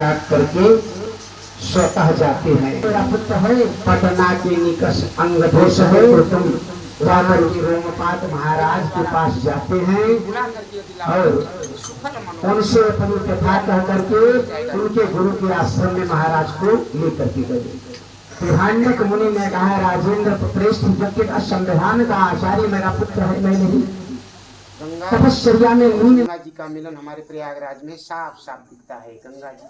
काट करके स्वतः जाते हैं। मेरा पुत्र है पटना के निकष अंगदोष है, तो तुम जाकर के रोमपाद महाराज के पास जाते हैं और उनसे अपनी कथा कह करके उनके गुरु के आश्रम में महाराज को लेकर के गए। बृहन्नक मुनि ने कहा, राजेंद्र प्रेष्ठ यज्ञ का संविधान का आचार्य मेरा पुत्र है, मैं नहीं। तपश्चर्या में गंगा जी का मिलन हमारे प्रयागराज में साफ साफ दिखता है। गंगा जी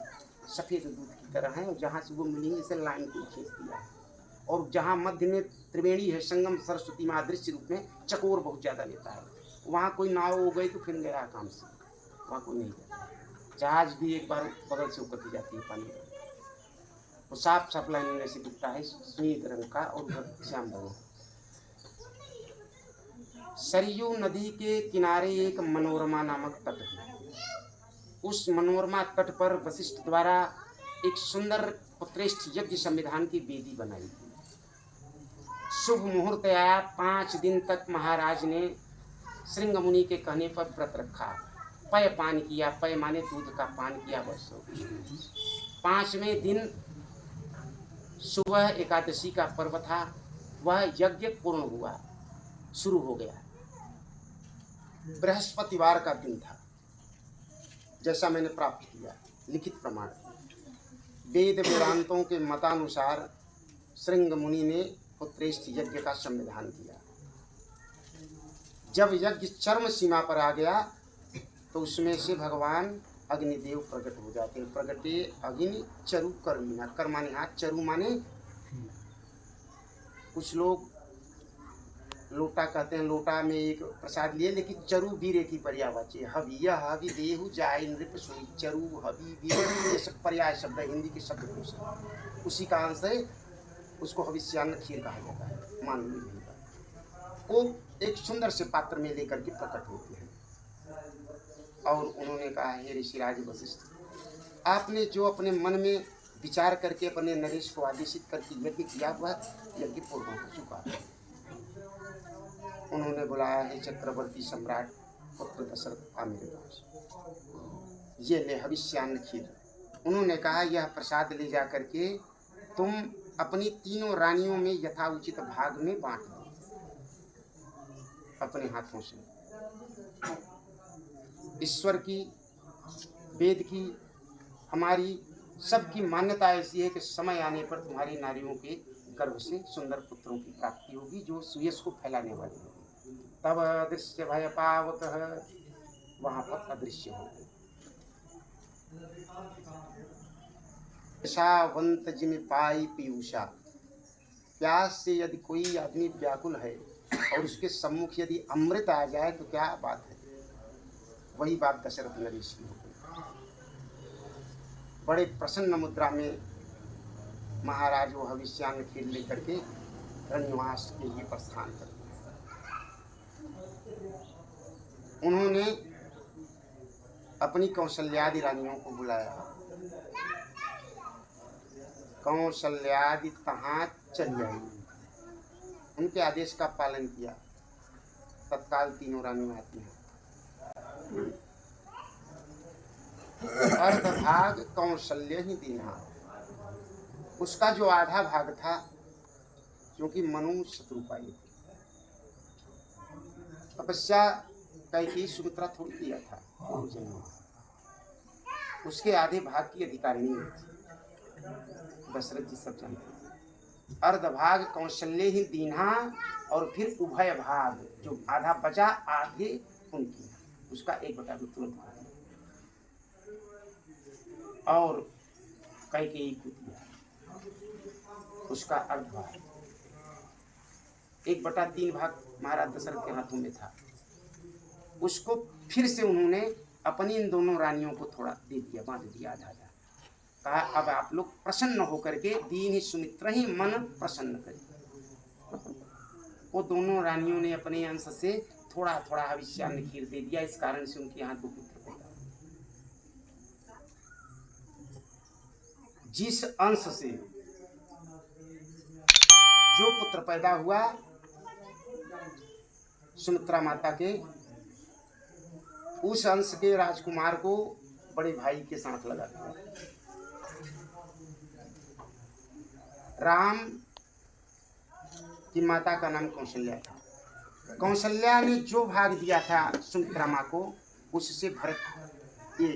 सफेद दूध की तरह है और जहाँ से वो मिलेंगे इसे लाइन को खींच दिया है। और जहाँ मध्य में त्रिवेणी है, संगम सरस्वती माँ दृश्य रूप में चकोर बहुत ज्यादा लेता है। वहाँ कोई नाव हो गई तो फिर गया काम से, वहाँ कोई नहीं जाता। जहाज भी एक बार बगल से उतर जाती है पानी में। वो साफ साफ लाइन में से दिखता है, श्वेत रंग का और श्याम रंग। सरयू नदी के किनारे एक मनोरमा नामक तट है। उस मनोरमा तट पर वशिष्ठ द्वारा एक सुंदर पुत्रेष्ठ यज्ञ संविधान की वेदी बनाई थी। शुभ मुहूर्त आया, 5 दिन तक महाराज ने श्रृंग मुनि के कहने पर व्रत रखा, पय पान किया। पय माने दूध का पान किया। बस 5वें दिन सुबह एकादशी का पर्व था, वह यज्ञ पूर्ण हुआ, शुरू हो गया। बृहस्पतिवार का दिन था, जैसा मैंने प्राप्त किया लिखित प्रमाण। वेद वेदांतों के मतानुसार श्रृंग मुनि ने पुत्रेष्ठ यज्ञ का संविधान किया। जब यज्ञ चरम सीमा पर आ गया तो उसमें से भगवान अग्निदेव प्रकट हो जाते हैं। प्रगटे अग्नि चरु कर्मिना, कर माने हाथ, चरु माने कुछ लोग लोटा कहते हैं, लोटा में एक प्रसाद लिए, लेकिन चरु वीर की पर्यावाची हवि, यह हवि देहु जाय नृप सोई। चरु हवि वीर ये सब पर्याय शब्द है, हिंदी के शब्द कोश, उसी का अंश है। उसको हविष्यान्न खीर कहा जाता है, मानवीय नहीं का। वो एक सुंदर से पात्र में लेकर के प्रकट होते हैं और उन्होंने कहा, हे ऋषिराज वशिष्ठ, आपने जो अपने मन में विचार करके अपने नरेश को आदेशित करके यज्ञ किया, वह यज्ञ पूर्ण हो चुका है। उन्होंने बुलाया, है चक्रवर्ती सम्राट पुत्र दशरथ आ मेरे पास, ये ले हविष्यान्न खीर। उन्होंने कहा, यह प्रसाद ले जा करके तुम अपनी 3 रानियों में यथाउचित भाग में बांट दो अपने हाथों से। ईश्वर की, वेद की, हमारी सबकी मान्यता ऐसी है कि समय आने पर तुम्हारी नारियों के गर्भ से सुंदर पुत्रों की प्राप्ति होगी, जो सुयश को फैलाने वाली होगी। तब अदृश्य भय पावत, वहां पर अदृश्य हो गए। वंत जिम पाई पीयूषा, प्यास से यदि कोई आदमी व्याकुल है और उसके सम्मुख यदि अमृत आ जाए तो क्या बात है। वही बात दशरथ नरेश की हो गई। बड़े प्रसन्न मुद्रा में महाराज वो हविष्यान्न खीर लेकर के रण्यवास के लिए प्रस्थान कर दिया। उन्होंने अपनी कौशल्यादि रानियों को बुलाया। कौशल्यादि तहाँ चली आई, उनके आदेश का पालन किया। तत्काल 3 रानियां आती हैं। अर्धभाग कौशल्य ही दीना, उसका जो आधा भाग था, क्योंकि मनु शत्रुपाई थी, तपस्या कैकेयी सुमित्रा थोड़ी किया था, उसके आधे भाग की अधिकारिणी थी। दशरथ जी सब जानते थे। अर्धभाग कौशल्य ही दीना, और फिर उभय भाग जो आधा बचा, आधे उनकी, उसका 1/2 तुरंत और कैकेयी को दिया, उसका अर्धभाग। 1/3 भाग महाराज दशरथ के हाथों में था, उसको फिर से उन्होंने अपनी इन दोनों रानियों को थोड़ा दे दिया, बांट दिया आधा आधा। कहा, अब आप लोग प्रसन्न होकर के दीन ही सुमित्रा ही मन प्रसन्न करें। वो दोनों रानियों ने अपने अंश से थोड़ा थोड़ा हविष्यान्न खीर दे दिया। इस कारण से उनके यहाँ 2 पुत्र पैदा। जिस अंश से जो पुत्र पैदा हुआ सुमित्रा माता के, उस अंश के राजकुमार को बड़े भाई के साथ लगा दिया। राम की माता का नाम कौशल्या था। कौशल्या ने जो भाग दिया था सुमित्रा माँ को, उससे भरत ये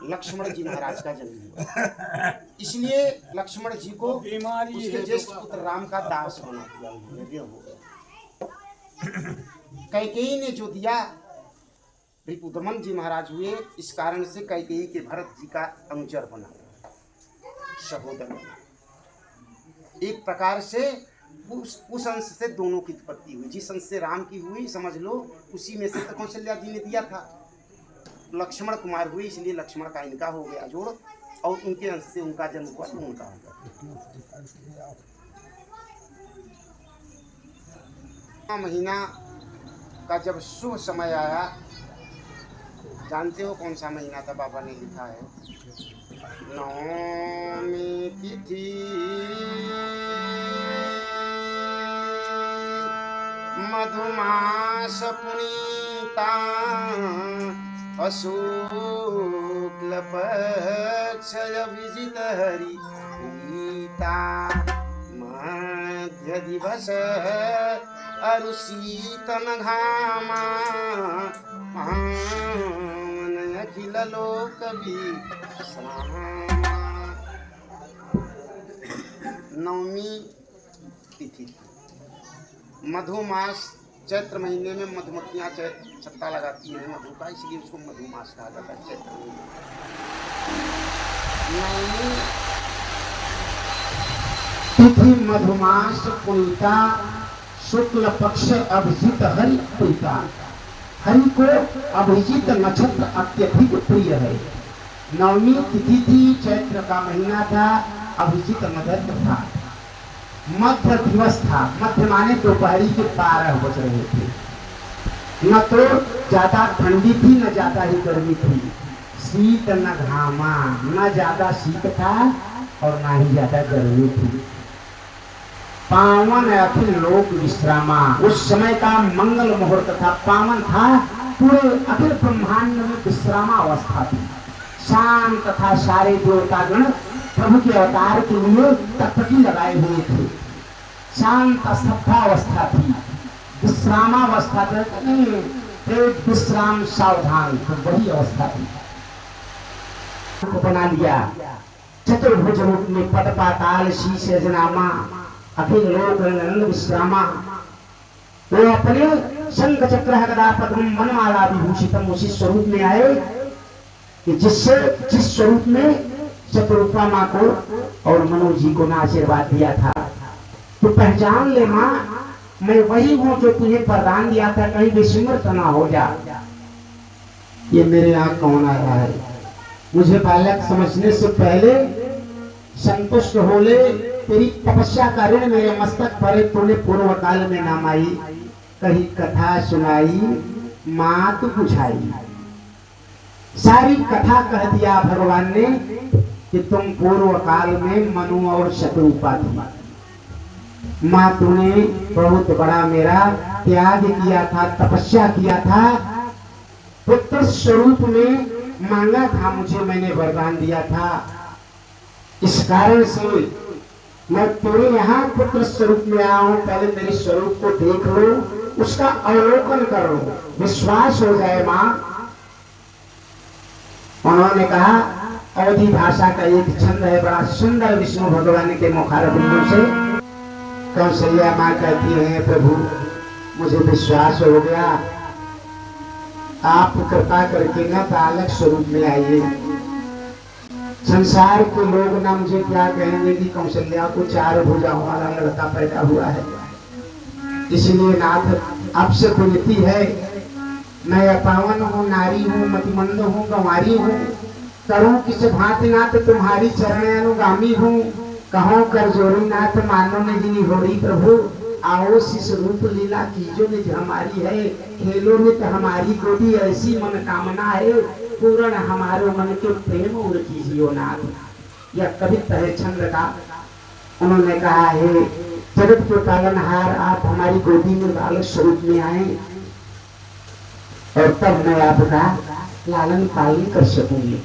लक्ष्मण जी महाराज का जन्म हुआ। इसलिए लक्ष्मण जी को उसके ज्येष्ठ पुत्र राम का दास बना दिया उन्होंने। हो गया। कैकेयी ने जो दिया, रिपुदमन जी महाराज हुए, इस कारण से कैकेयी के भरत जी का अनुचर बना, सहोदर बना। एक प्रकार से उस अंश से दोनों की उत्पत्ति हुई। जिस अंश से राम की हुई, समझ लो उसी में से तो कौशल्या जी ने दिया था। लक्ष्मण कुमार हुए, इसलिए लक्ष्मण का इनका हो गया जोड़, और उनके अंश से उनका जन्म हुआ तो उनका हो गया। महीना का जब शुभ समय आया, जानते हो कौन सा महीना था? बाबा ने लिखा है नवमी तिथि मधुमास पुनीता अशुक्ल पक्ष अभिजित हरि प्रीता मध्य दिवस अरुषीतन घामा अखिल लोक नवमी तिथि, मधुमास। चैत्र महीने में मधुमक्खियाँ छत्ता लगाती हैं मधु का, इसलिए उसको मधुमास कहा जाता है। चैत्र महीने नवमी तिथि मधुमास पुनीता शुक्ल पक्ष अभिजित हरि प्रीता। हरि को अभिजित नक्षत्र अत्यधिक प्रिय है। नवमी तिथि थी, चैत्र का महीना था, अभिजित नक्षत्र था, मध्य दिवस था। मध्य माने दोपहरी के 12 बज रहे थे। न तो ज्यादा ठंडी थी न ज्यादा ही गर्मी थी, शीत न घामा, न ज्यादा शीत था और न ही ज्यादा गर्मी थी। पावन अखिल लोक विश्रामा, उस समय का मंगल मुहूर्त था, पावन था, पूरे अखिल ब्रह्मांड में विश्रामा अवस्था थी। शांत था, सारे देवतागण प्रभु के अवतार के लिए तत्पति लगाए हुए थे। शांत श्रद्धा अवस्था थी, विश्रामावस्था थी, विश्राम सावधान, तो वही अवस्था थी। को बना लिया चतुर्भुज रूप में, पद पाताल शीश जनामा अखिल लोक नंद विश्रामा। वो अपने शंख चक्र गदा पद्म मनमाला विभूषितम उसी स्वरूप में आए कि जिस स्वरूप में चतुरूपा माँ को और मनोज जी को ना आशीर्वाद दिया था। तो पहचान ले माँ, मैं वही हूँ जो तुझे वरदान दिया था, कहीं विस्मृत ना हो जा। ये मेरे यहाँ कौन आ रहा है? मुझे बालक समझने से पहले संतुष्ट हो ले, तेरी तपस्या का ऋण मेरे मस्तक पर तूने पूर्व काल में नाम आई, कही कथा सुनाई मात बुझाई। सारी कथा कह दिया भगवान ने कि तुम पूर्व काल में मनु और शत्रुपा थी। माँ तूने बहुत बड़ा मेरा त्याग किया था, तपस्या किया था, पुत्र स्वरूप में मांगा था मुझे, मैंने वरदान दिया था। इस कारण से मैं तेरे यहाँ पुत्र स्वरूप में आया हूँ। पहले मेरे स्वरूप को देख लो, उसका अवलोकन करो, विश्वास हो जाए माँ। उन्होंने कहा, अवधि भाषा का एक छंद है बड़ा सुंदर, विष्णु भगवान के मुखारबिंदु से कौशल्या माँ कहती है, प्रभु मुझे विश्वास हो गया, आप कृपा करके ना बालक स्वरूप में आइए। संसार के लोग ना मुझे क्या कहेंगे कि कौशल्या को 4 भुजाओं वाला लड़का पैदा हुआ है। इसलिए नाथ आपसे विनती है, मैं अपावन हूँ, नारी हूँ, मतिमंद हूँ, गंवारी हूँ, करूँ किस भांति नाथ तुम्हारी चरण अनुगामी हूँ। कहो कर जोरी नाथ मानो ने जिनी होरी, प्रभु आओ शिष रूप लीला कीजो निज हमारी है, खेलो नित हमारी गोदी ऐसी मन कामना है, पूर्ण हमारे मन के प्रेम और कीजियो नाथ। यह कवित्व है छंद का। उन्होंने कहा है, जगत के पालनहार आप हमारी गोदी में बालक स्वरूप में आए और तब मैं आपका लालन पालन कर सकूंगी।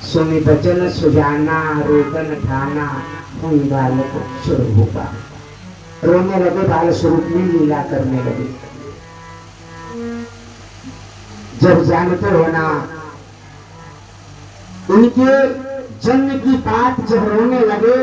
सुनि बचन सुजाना रोदन ठाना हुई बालक शुरू होगा। रोने लगे, बाल स्वरूप में लीला करने लगे। जब जानते हो ना, उनके जन्म की बात जब रोने लगे